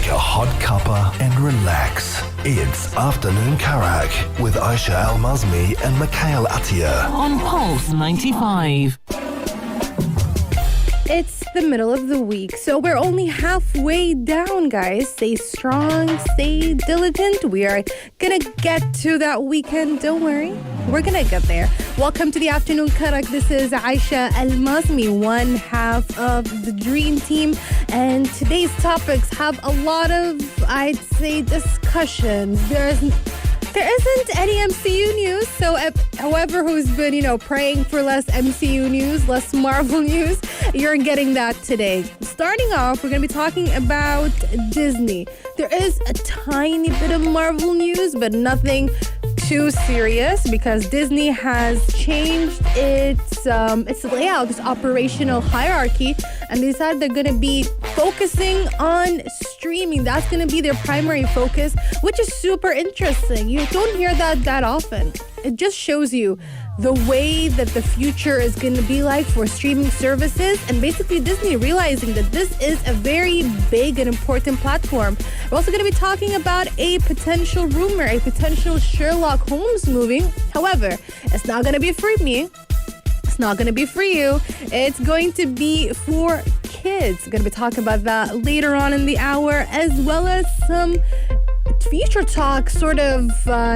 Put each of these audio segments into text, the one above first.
a hot cuppa and relax. It's Afternoon Karak with Aisha Al-Mazmi and Mikhail Atiyah on Pulse 95. It's the middle of the week, so we're only halfway down, guys. Stay strong, stay diligent. We are gonna get to that weekend. Don't worry, we're gonna get there. Welcome to the Afternoon Karak. This is Aisha Al-Mazmi, one half of the dream team. And today's topics have a lot of, I'd say, discussions. There isn't any MCU news, so however who's been, praying for less MCU news, less Marvel news, you're getting that today. Starting off, we're going to be talking about Disney. There is a tiny bit of Marvel news, but nothing too serious because Disney has changed its layout, its operational hierarchy, and they decided they're going to be focusing on streaming. That's going to be their primary focus, which is super interesting. You don't hear that often. It just shows you the way that the future is going to be like for streaming services, and basically Disney realizing that this is a very big and important platform. We're also going to be talking about a potential rumor, a potential Sherlock Holmes movie. However, it's not going to be for me. It's not going to be for you. It's going to be for kids. We're going to be talking about that later on in the hour, as well as some future talk sort of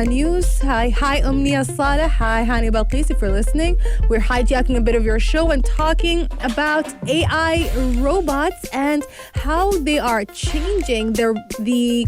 news. Hi Umnia Saleh. Hi Hani Balqis, if you're listening. We're hijacking a bit of your show and talking about AI robots and how they are changing the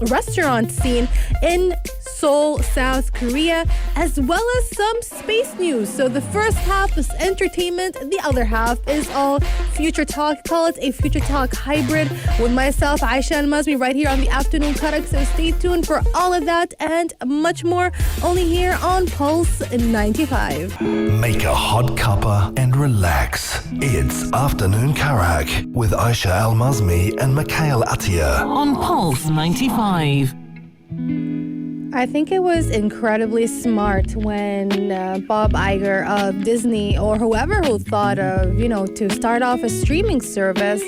restaurant scene in Seoul, South Korea, as well as some space news. So the first half is entertainment, the other half is all future talk. Call it a future talk hybrid with myself, Aisha Al-Mazmi, right here on the Afternoon Karak. So stay tuned for all of that and much more, only here on Pulse 95. Make a hot cuppa and relax. It's Afternoon Karak with Aisha Al-Mazmi and Mikhail Atiyah on Pulse 95. I think it was incredibly smart when Bob Iger of Disney, or whoever who thought of, to start off a streaming service,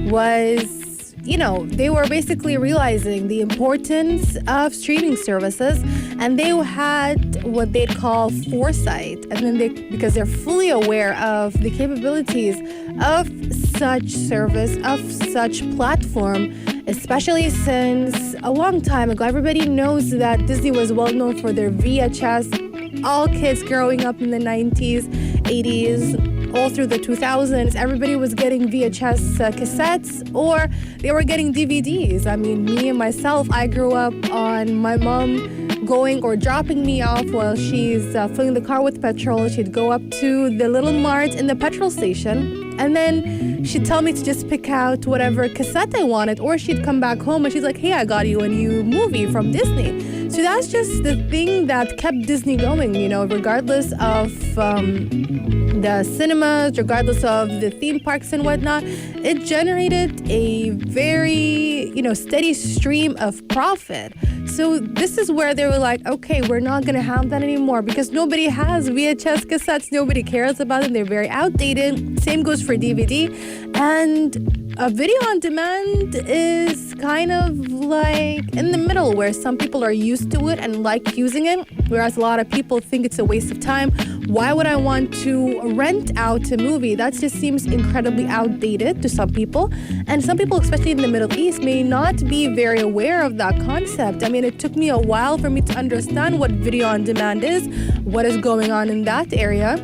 was, they were basically realizing the importance of streaming services, and they had what they'd call foresight. And then because they're fully aware of the capabilities of such service, of such platform, especially since a long time ago, everybody knows that Disney was well known for their VHS. All kids growing up in the 90s, 80s, all through the 2000s, everybody was getting VHS cassettes, or they were getting DVDs. I mean, me and myself, I grew up on my mom going or dropping me off while she's filling the car with petrol. She'd go up to the little mart in the petrol station, and then she'd tell me to just pick out whatever cassette I wanted, or she'd come back home and she's like, hey, I got you a new movie from Disney. So that's just the thing that kept Disney going, regardless of the cinemas, regardless of the theme parks and whatnot. It generated a very, steady stream of profit. So this is where they were like, okay, we're not going to have that anymore because nobody has VHS cassettes. Nobody cares about them. They're very outdated. Same goes for DVD. And a video on demand is kind of like in the middle, where some people are used to it and like using it, whereas a lot of people think it's a waste of time. Why would I want to rent out a movie? That just seems incredibly outdated to some people. And some people, especially in the Middle East, may not be very aware of that concept. I mean, it took me a while for me to understand what video on demand is, what is going on in that area.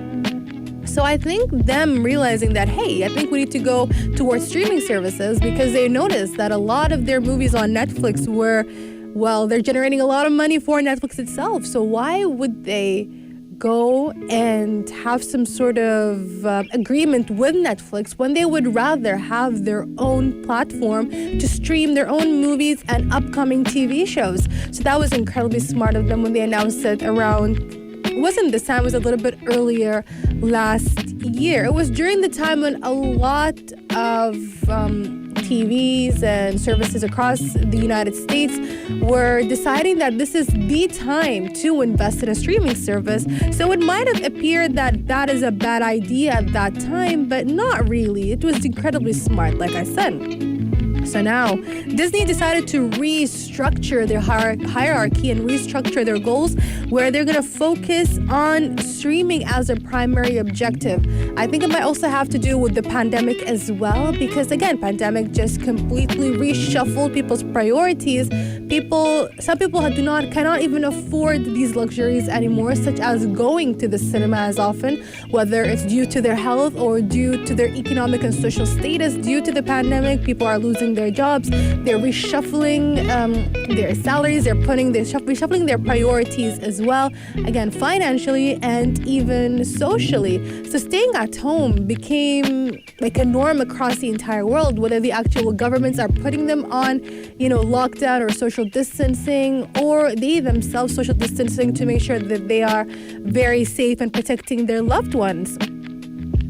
So I think them realizing that, hey, I think we need to go towards streaming services, because they noticed that a lot of their movies on Netflix were, they're generating a lot of money for Netflix itself. So why would they go and have some sort of agreement with Netflix when they would rather have their own platform to stream their own movies and upcoming TV shows? So that was incredibly smart of them when they announced it around, it wasn't this time, it was a little bit earlier last year. It was during the time when a lot of TVs and services across the United States were deciding that this is the time to invest in a streaming service. So it might have appeared that that is a bad idea at that time, but not really. It was incredibly smart, like I said. So now, Disney decided to restructure their hierarchy and restructure their goals, where they're going to focus on streaming as a primary objective. I think it might also have to do with the pandemic as well, because again, pandemic just completely reshuffled people's priorities. Some people cannot even afford these luxuries anymore, such as going to the cinema as often, whether it's due to their health or due to their economic and social status. Due to the pandemic, people are losing their jobs. They're reshuffling their salaries. They're reshuffling their priorities as well. Again, financially and even socially. So staying at home became like a norm across the entire world, whether the actual governments are putting them on, lockdown or social distancing, or they themselves social distancing to make sure that they are very safe and protecting their loved ones.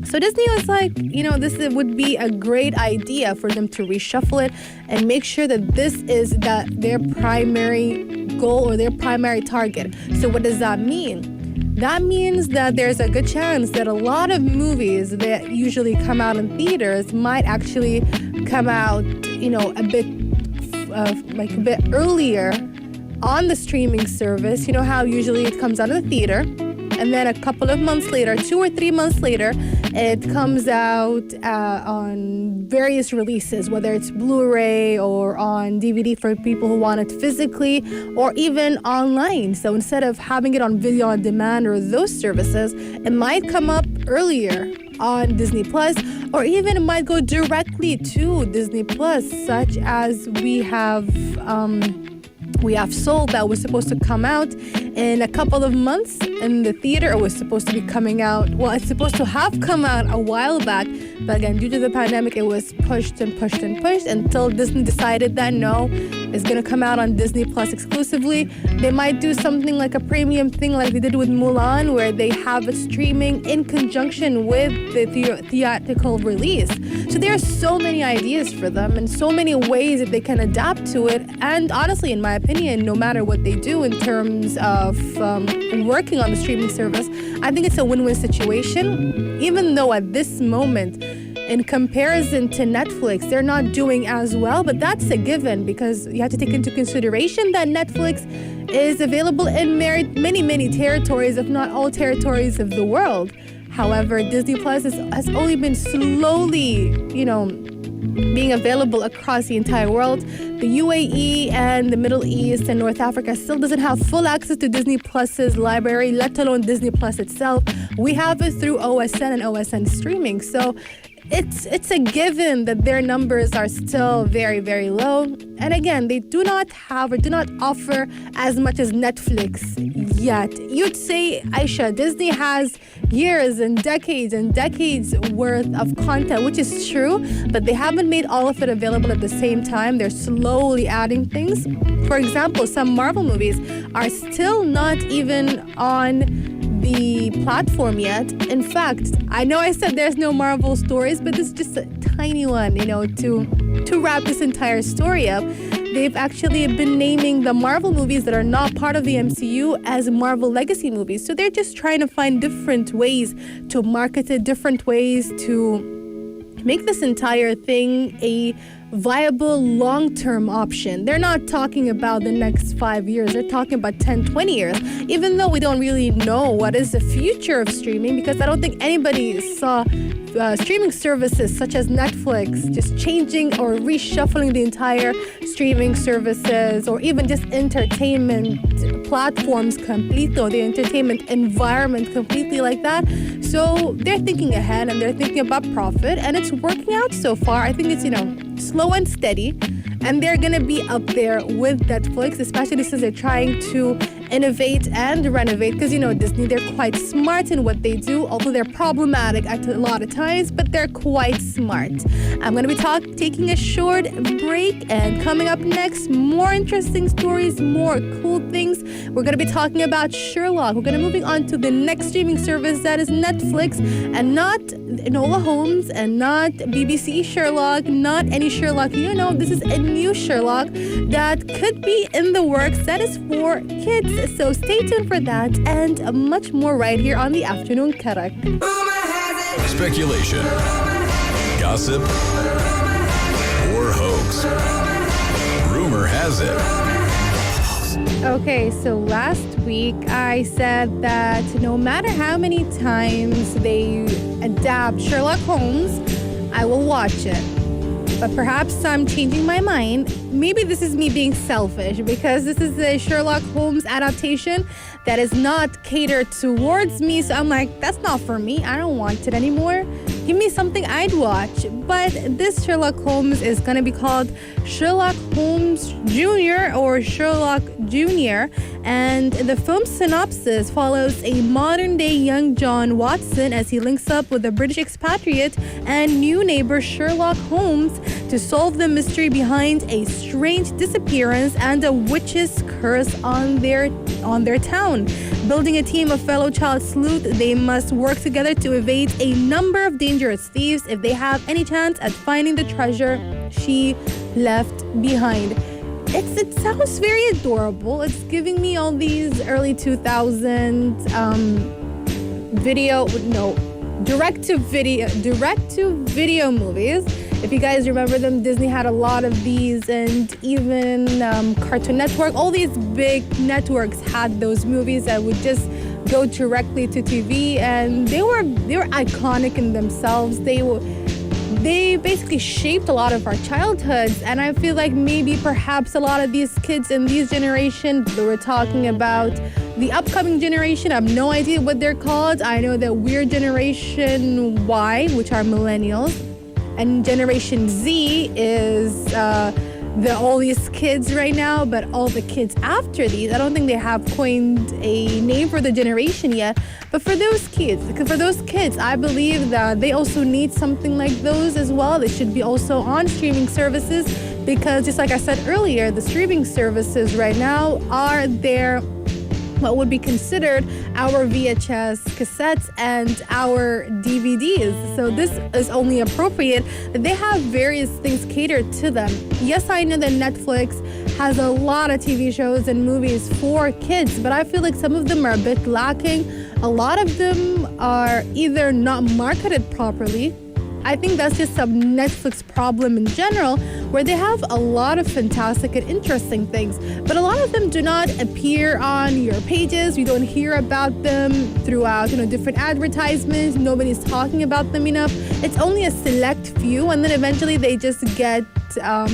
So Disney was like, this would be a great idea for them to reshuffle it and make sure that this is their primary goal or their primary target. So what does that mean? That means that there's a good chance that a lot of movies that usually come out in theaters might actually come out, a bit earlier on the streaming service. You know how usually it comes out in the theater, and then a couple of months later, 2 or 3 months later, it comes out on various releases, whether it's Blu-ray or on DVD for people who want it physically, or even online. So instead of having it on video on demand or those services, it might come up earlier on Disney Plus, or even it might go directly to Disney Plus, such as we have Soul that was supposed to come out in a couple of months in the theater. It was supposed to be coming out. Well, it's supposed to have come out a while back, but again, due to the pandemic, it was pushed until Disney decided that no, it's going to come out on Disney Plus exclusively. They might do something like a premium thing like they did with Mulan, where they have it streaming in conjunction with the theatrical release. So there are so many ideas for them and so many ways that they can adapt to it. And honestly, in my opinion, no matter what they do in terms of working on the streaming service, I think it's a win-win situation, even though at this moment, in comparison to Netflix, they're not doing as well, but that's a given because you have to take into consideration that Netflix is available in many territories, if not all territories of the world. However, Disney Plus has only been slowly, being available across the entire world. The UAE and the Middle East and North Africa still doesn't have full access to Disney Plus's library, let alone Disney Plus itself. We have it through OSN and OSN streaming. So it's a given that their numbers are still very, very low. And again, they do not offer as much as Netflix yet. You'd say, Aisha, Disney has years and decades worth of content, which is true, but they haven't made all of it available at the same time. They're slowly adding things. For example, some Marvel movies are still not even on the platform yet. In fact, I know I said there's no Marvel stories, but this is just a tiny one, to wrap this entire story up. They've actually been naming the Marvel movies that are not part of the MCU as Marvel Legacy movies. So they're just trying to find different ways to market it, different ways to make this entire thing a viable long-term option. They're not talking about the next 5 years. They're talking about 10, 20 years, even though we don't really know what is the future of streaming, because I don't think anybody saw streaming services such as Netflix just changing or reshuffling the entire streaming services, or even just entertainment platforms completely, or the entertainment environment completely like that. So they're thinking ahead and they're thinking about profit, and it's working out so far. I think it's, slow and steady, and they're gonna be up there with Netflix, especially since they're trying to innovate and renovate, because Disney, they're quite smart in what they do, although they're problematic at a lot of times, but they're quite smart. I'm gonna be taking a short break, and coming up next, more interesting stories, more cool things. We're gonna be talking about Sherlock. We're gonna moving on to the next streaming service, that is Netflix, and not Enola Holmes and not BBC Sherlock, not any Sherlock. This is a new Sherlock that could be in the works, that is for kids. So stay tuned for that and much more right here on the Afternoon Karak. Speculation, gossip, or hoax. Holmes. Rumor has it. Okay, so last week I said that no matter how many times they adapt Sherlock Holmes, I will watch it. But perhaps I'm changing my mind. Maybe this is me being selfish because this is a Sherlock Holmes adaptation that is not catered towards me. So I'm like, that's not for me. I don't want it anymore. Give me something I'd watch. But this Sherlock Holmes is going to be called Sherlock Holmes Junior or Sherlock Junior. And the film synopsis follows a modern-day young John Watson as he links up with a British expatriate and new neighbor Sherlock Holmes to solve the mystery behind a strange disappearance and a witch's curse on their town. Building a team of fellow child sleuths, they must work together to evade a number of dangerous thieves if they have any chance at finding the treasure she left behind. It sounds very adorable. It's giving me all these early 2000s direct-to-video movies. If you guys remember them, Disney had a lot of these, and even Cartoon Network, all these big networks had those movies that would just go directly to TV, and they were iconic in themselves. They basically shaped a lot of our childhoods, and I feel like maybe perhaps a lot of these kids in these generations, they were talking about the upcoming generation. I have no idea what they're called. I know that we're Generation Y, which are millennials, and Generation Z is all these kids right now, but all the kids after these, I don't think they have coined a name for the generation yet. But for those kids, I believe that they also need something like those as well. They should be also on streaming services because, just like I said earlier, the streaming services right now are what would be considered our VHS cassettes and our DVDs. So this is only appropriate that they have various things catered to them. Yes, I know that Netflix has a lot of TV shows and movies for kids, but I feel like some of them are a bit lacking. A lot of them are either not marketed properly. I think that's just a Netflix problem in general, where they have a lot of fantastic and interesting things, but a lot of them do not appear on your pages. You don't hear about them throughout, different advertisements. Nobody's talking about them enough. It's only a select few, and then eventually they just get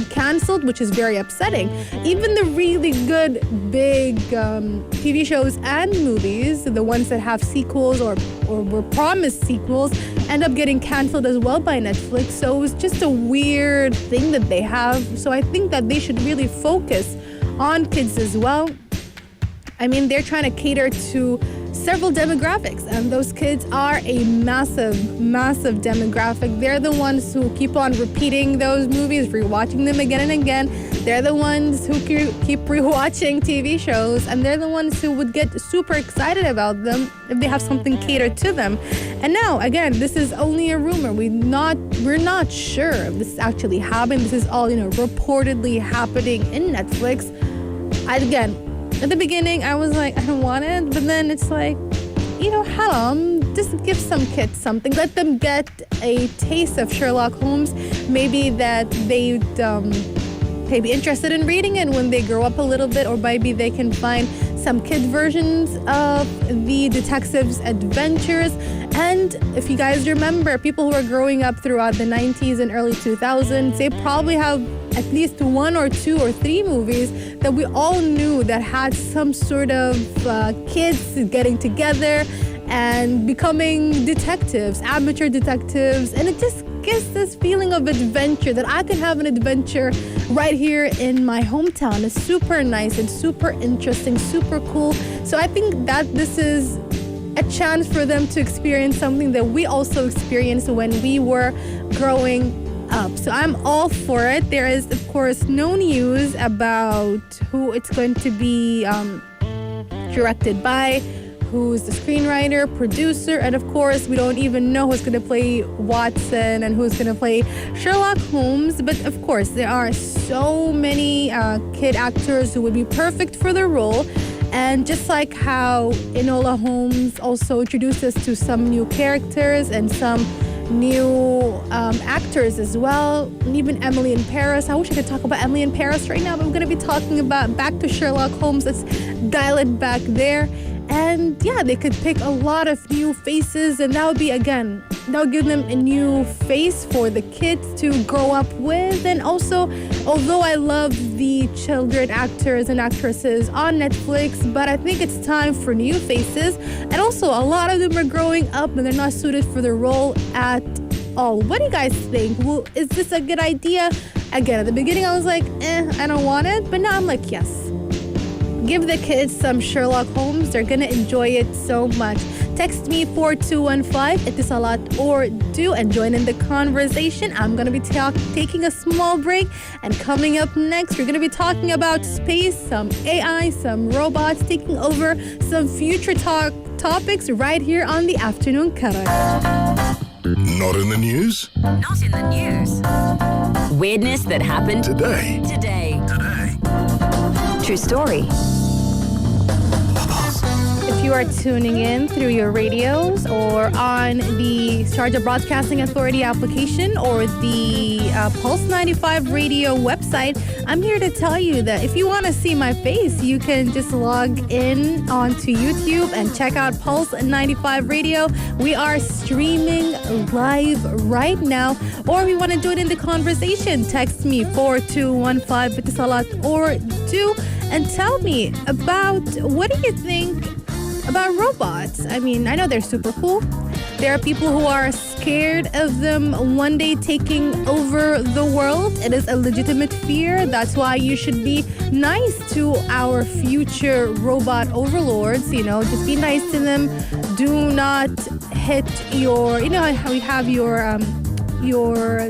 canceled, which is very upsetting. Even the really good big TV shows and movies, the ones that have sequels or were promised sequels, end up getting canceled as well by Netflix. So it was just a weird thing that they have. So I think that they should really focus on kids as well. I mean, they're trying to cater to several demographics, and those kids are a massive demographic. They're the ones who keep on repeating those movies, rewatching them again and again. They're the ones who keep rewatching TV shows, and they're the ones who would get super excited about them if they have something catered to them. And now, again, this is only a rumor. We're not sure if this is actually happening. This is all, reportedly happening in Netflix. At the beginning, I was like, I don't want it. But then it's like, just give some kids something. Let them get a taste of Sherlock Holmes. Maybe that they'd be interested in reading it when they grow up a little bit, or maybe they can find some kid versions of the detective's adventures. And if you guys remember, people who are growing up throughout the 90s and early 2000s, they probably have at least one or two or three movies that we all knew that had some sort of kids getting together and becoming detectives, amateur detectives. And it just gives this feeling of adventure, that I can have an adventure right here in my hometown. It's super nice and super interesting, super cool. So I think that this is a chance for them to experience something that we also experienced when we were growing up. So I'm all for it. There is, of course, no news about who it's going to be directed by, who's the screenwriter, producer, and of course, we don't even know who's going to play Watson and who's going to play Sherlock Holmes. But of course, there are so many kid actors who would be perfect for the role. And just like how Enola Holmes also introduced us to some new characters and some new actors as well, and even Emily in Paris. I wish I could talk about Emily in Paris right now, but I'm going to be talking about back to Sherlock Holmes. Let's dial it back there. And yeah, they could pick a lot of new faces, and that would be, again, that would give them a new face for the kids to grow up with. And also, although I love the children actors and actresses on Netflix, but I think it's time for new faces. And also, a lot of them are growing up and they're not suited for the role at all. What do you guys think? Well, is this a good idea? Again, at the beginning, I was like, I don't want it. But now I'm like, yes. Give the kids some Sherlock Holmes. They're going to enjoy it so much. Text me 4215 Etisalat or do and join in the conversation. I'm going to be taking a small break. And coming up next, we're going to be talking about space, some AI, some robots taking over, some future topics right here on the Afternoon Karak. Not in the news? Not in the news. Weirdness that happened Today. True story. If you are tuning in through your radios or on the Sharjah Broadcasting Authority application or the Pulse 95 radio website, I'm here to tell you that if you want to see my face, you can just log in onto YouTube and check out Pulse 95 radio. We are streaming live right now. Or if you want to join in the conversation, text me 4215 Bitisalat or do and tell me about what do you think about robots. I mean, I know they're super cool. There are people who are scared of them one day taking over the world. It is a legitimate fear. That's why you should be nice to our future robot overlords. You know, just be nice to them. Do not hit your, you know how you have your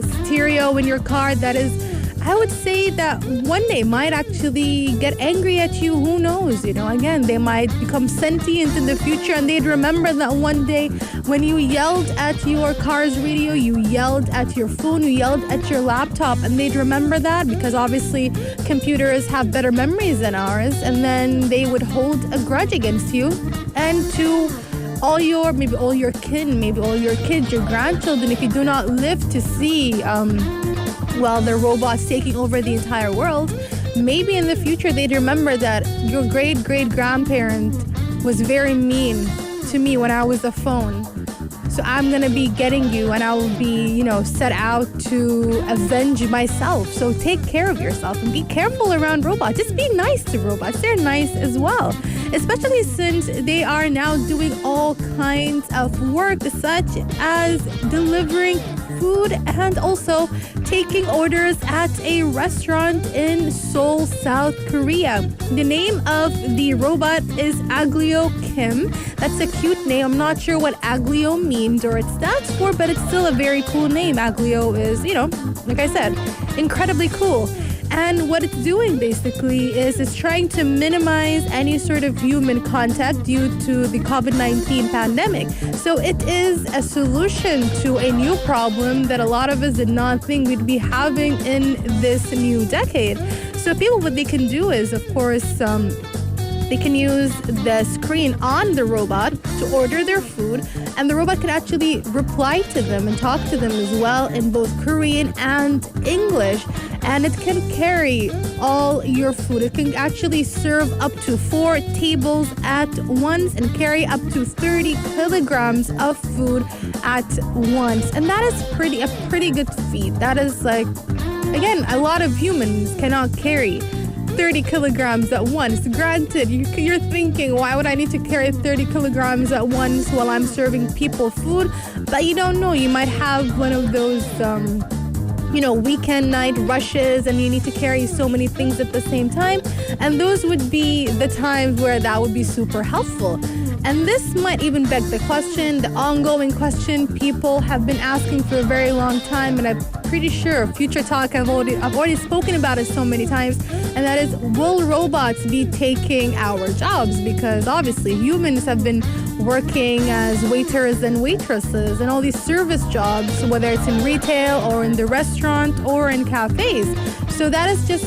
stereo in your car that is, I would say that one day might actually get angry at you. Who knows? You know, again, they might become sentient in the future and they'd remember that one day when you yelled at your car's radio, you yelled at your phone, you yelled at your laptop, and they'd remember that because obviously computers have better memories than ours, and then they would hold a grudge against you. And to maybe all your kin, maybe all your kids, your grandchildren, if you do not live to see the robots taking over the entire world, maybe in the future they'd remember that your great-great-grandparent was very mean to me when I was a phone. So I'm going to be getting you and I will be, set out to avenge myself. So take care of yourself and be careful around robots. Just be nice to robots. They're nice as well. Especially since they are now doing all kinds of work such as delivering food and also taking orders at a restaurant in Seoul, South Korea. The name of the robot is Aglio Kim. That's a cute name. I'm not sure what Aglio means or it stands for, but it's still a very cool name. Aglio is, like I said, incredibly cool. And what it's doing basically is it's trying to minimize any sort of human contact due to the COVID-19 pandemic. So it is a solution to a new problem that a lot of us did not think we'd be having in this new decade. So people, what they can do is, of course, they can use the screen on the robot to order their food, and the robot can actually reply to them and talk to them as well in both Korean and English. And it can carry all your food. It can actually serve up to 4 tables at once and carry up to 30 kilograms of food at once. And that is a pretty good feat. That is again, a lot of humans cannot carry 30 kilograms at once. Granted, you're thinking, why would I need to carry 30 kilograms at once while I'm serving people food? But you don't know. You might have one of those weekend night rushes and you need to carry so many things at the same time. And those would be the times where that would be super helpful. And this might even beg the question, the ongoing question people have been asking for a very long time, and I'm pretty sure Future Talk I've already spoken about it so many times, and that is, will robots be taking our jobs? Because obviously humans have been working as waiters and waitresses and all these service jobs, whether it's in retail or in the restaurant or in cafes. So that is just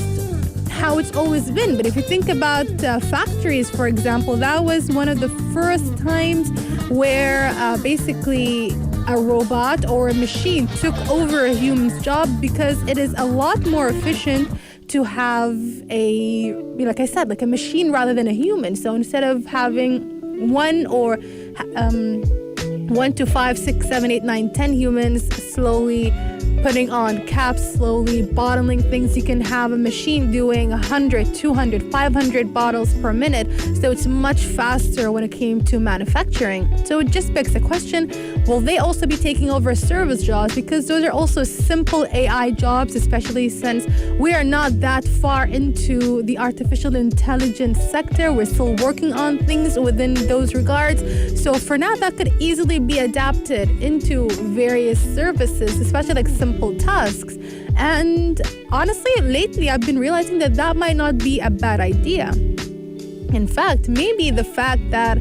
how it's always been. But if you think about factories, for example, that was one of the first times where basically a robot or a machine took over a human's job, because it is a lot more efficient to have like I said, like a machine rather than a human. So instead of having 1 or 1 to 5, 6, 7, 8, 9, 10 humans slowly putting on caps, slowly bottling things, you can have a machine doing 100, 200, 500 bottles per minute. So it's much faster when it came to manufacturing. So it just begs the question, will they also be taking over service jobs? Because those are also simple AI jobs, especially since we are not that far into the artificial intelligence sector. We're still working on things within those regards. So for now, that could easily be adapted into various services, especially like simple tasks. And honestly, lately I've been realizing that that might not be a bad idea. In fact, maybe the fact that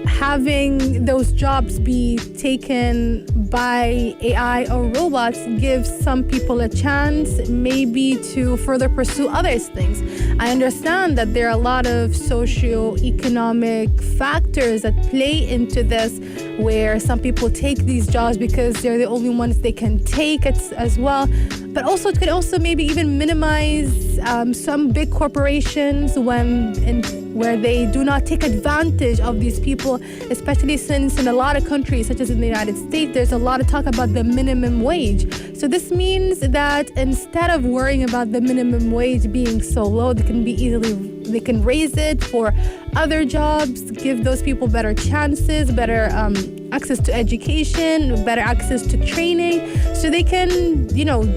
having those jobs be taken by AI or robots gives some people a chance maybe to further pursue other things. I understand that there are a lot of socio-economic factors that play into this, where some people take these jobs because they're the only ones they can take as well. But also, it could also maybe even minimize some big corporations where they do not take advantage of these people, especially since in a lot of countries, such as in the United States, there's a lot of talk about the minimum wage. So this means that instead of worrying about the minimum wage being so low, they can raise it for other jobs, give those people better chances, better access to education, better access to training, so they can,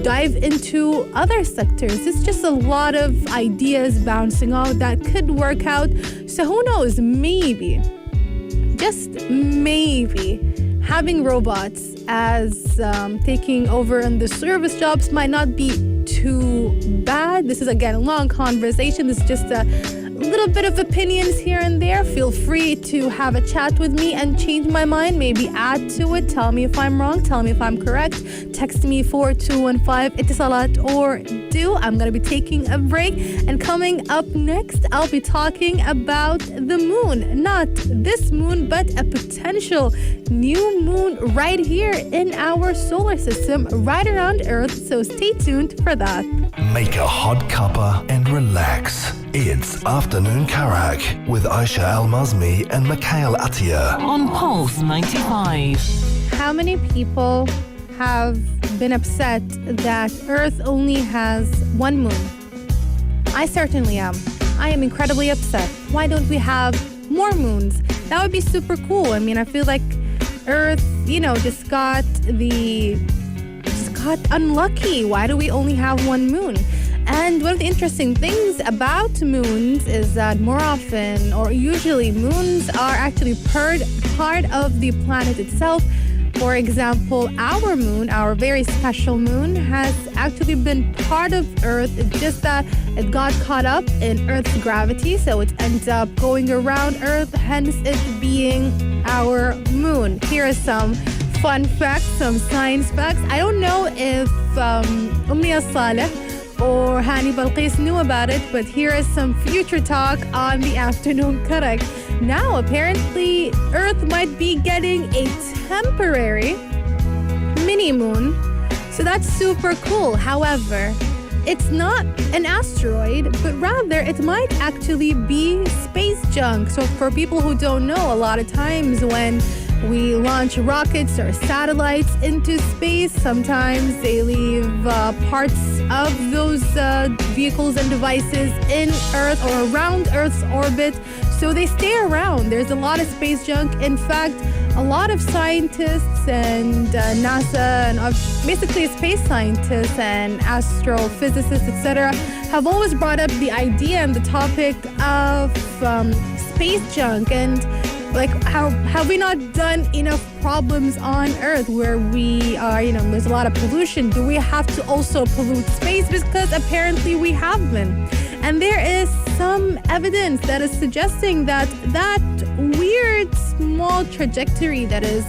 dive into other sectors. It's just a lot of ideas bouncing off that could work out. So who knows, maybe, just maybe, having robots as taking over in the service jobs might not be too bad. This is, again, a long conversation. This is just a little bit of opinions here and there. Feel free to have a chat with me and change my mind, maybe add to it. Tell me if I'm wrong, tell me if I'm correct. Text me 4215 Etisalat or do. I'm going to be taking a break, and coming up next, I'll be talking about the moon. Not this moon, but a potential new moon right here in our solar system, right around Earth. So stay tuned for that. Make a hot cuppa and relax. It's Afternoon Karak with Aisha Al-Mazmi and Mikhail Atiyah on Pulse 95. How many people have been upset that Earth only has one moon? I certainly am. I am incredibly upset. Why don't we have more moons? That would be super cool. I mean, I feel like Earth, just got unlucky. Why do we only have one moon? And one of the interesting things about moons is that more often, or usually, moons are actually part of the planet itself. For example, our moon, our very special moon, has actually been part of Earth. It's just that it got caught up in Earth's gravity, so it ends up going around Earth, hence it being our moon. Here are some fun facts, some science facts. I don't know if Ummiya Saleh or Hani Balqis knew about it, but here is some future talk on the Afternoon Karak. Now, apparently, Earth might be getting a temporary mini moon, so that's super cool. However, it's not an asteroid, but rather it might actually be space junk. So for people who don't know, a lot of times when we launch rockets or satellites into space, sometimes they leave parts of those vehicles and devices in Earth or around Earth's orbit. So they stay around. There's a lot of space junk. In fact, a lot of scientists and NASA and basically space scientists and astrophysicists, etc., have always brought up the idea and the topic of space junk, and like, how have we not done enough problems on Earth where we are, there's a lot of pollution? Do we have to also pollute space? Because apparently we have been. And there is some evidence that is suggesting that weird small trajectory that is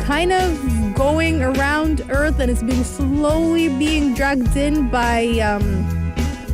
kind of going around Earth and is slowly being dragged in by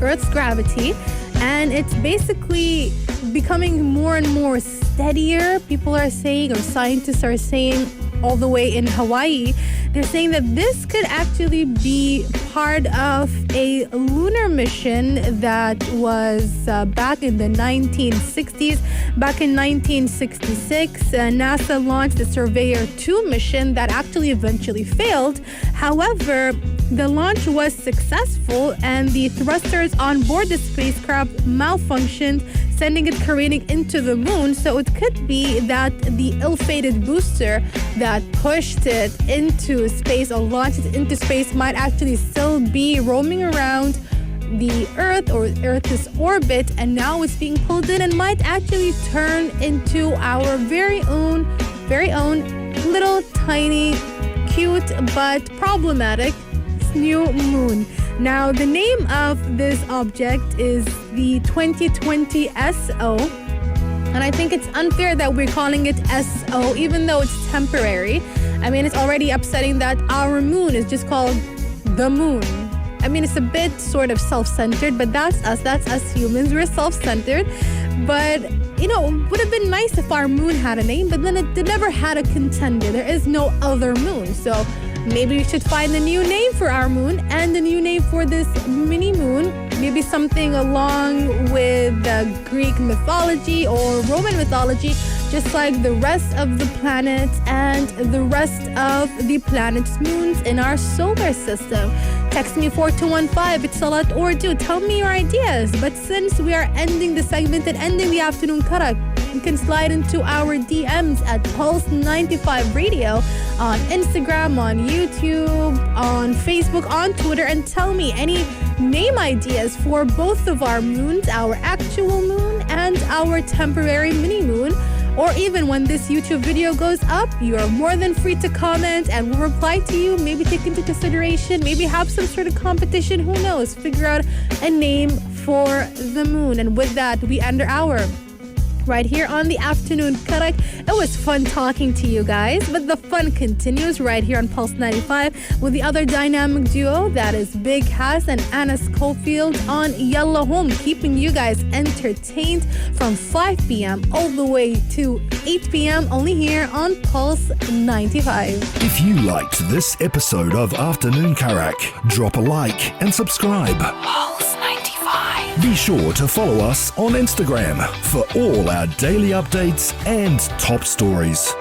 Earth's gravity, and it's basically becoming more and more steadier. People are saying, or scientists are saying, all the way in Hawaii. They're saying that this could actually be part of a lunar mission that was back in the 1960s. Back in 1966, NASA launched the Surveyor 2 mission that actually eventually failed. However, the launch was successful and the thrusters on board the spacecraft malfunctioned, sending it careening into the moon. So it could be that the ill-fated booster that pushed it into space or launched it into space might actually still be roaming around the Earth or Earth's orbit, and now it's being pulled in and might actually turn into our very own little tiny, cute but problematic new moon. Now, the name of this object is the 2020 SO, and I think it's unfair that we're calling it SO, even though it's temporary. I mean, it's already upsetting that our moon is just called the moon. I mean, it's a bit sort of self-centered, but that's us humans. We're self-centered. But, would have been nice if our moon had a name, but then it never had a contender. There is no other moon. So maybe we should find a new name for our moon and a new name for this mini moon. Maybe something along with Greek mythology or Roman mythology, just like the rest of the planets and the rest of the planet's moons in our solar system. Text me 4215, it's a lot, or do tell me your ideas. But since we are ending the segment and ending the afternoon Karak, you can slide into our DMs at Pulse95 Radio on Instagram, on YouTube, on Facebook, on Twitter, and tell me any name ideas for both of our moons, our actual moon and our temporary mini moon. Or even when this YouTube video goes up, you are more than free to comment and we'll reply to you, maybe take into consideration, maybe have some sort of competition, who knows, figure out a name for the moon. And with that, we end our hour right here on the afternoon Karak. It was fun talking to you guys, but the fun continues right here on Pulse 95 with the other dynamic duo, that is Big Hass and Anna Schofield on Yellow Home, keeping you guys entertained from 5 p.m. all the way to 8 p.m. only here on Pulse 95. If you liked this episode of Afternoon Karak, drop a like and subscribe. Pulse 95. Be sure to follow us on Instagram for all our daily updates and top stories.